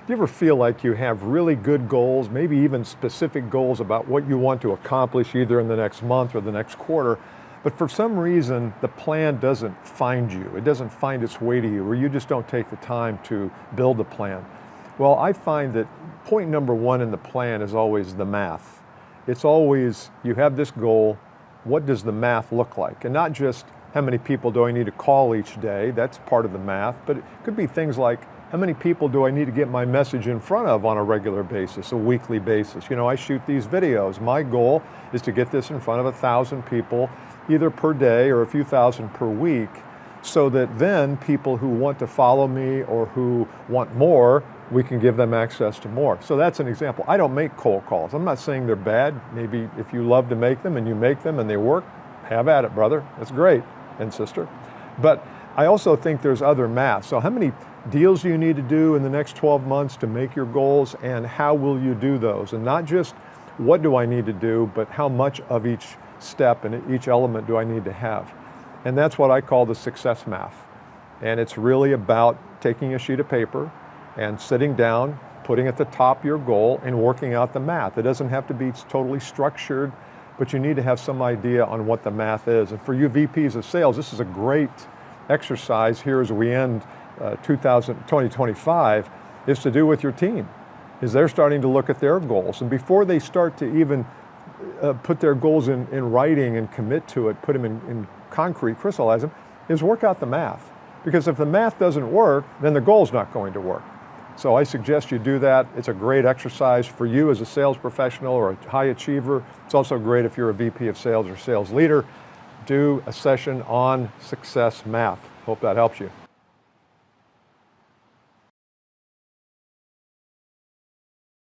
Do you ever feel like you have really good goals, maybe even specific goals about what you want to accomplish either in the next month or the next quarter, but for some reason the plan doesn't find you, it doesn't find its way to you, or you just don't take the time to build a plan? Well, I find that point number one in the plan is always the math. It's always, you have this goal, what does the math look like? And not just how many people do I need to call each day, that's part of the math, but it could be things like, how many people do I need to get my message in front of on a regular basis, a weekly basis? You know, I shoot these videos. My goal is to get this in front of 1,000 people, either per day or a few thousand per week, so that then people who want to follow me or who want more, we can give them access to more. So that's an example. I don't make cold calls. I'm not saying they're bad. Maybe if you love to make them and you make them and they work, have at it, brother. That's great, and sister. But I also think there's other math. So how many deals do you need to do in the next 12 months to make your goals, and how will you do those? And not just what do I need to do, but how much of each step and each element do I need to have? And that's what I call the success math. And it's really about taking a sheet of paper and sitting down, putting at the top your goal and working out the math. It doesn't have to be totally structured, but you need to have some idea on what the math is. And for you VPs of sales, this is a great exercise here as we end 2025, is to do with your team, is they're starting to look at their goals. And before they start to even put their goals in writing and commit to it, put them in concrete, crystallize them, is work out the math. Because if the math doesn't work, then the goal's not going to work. So I suggest you do that. It's a great exercise for you as a sales professional or a high achiever. It's also great if you're a VP of sales or sales leader. Do a session on success math. Hope that helps you.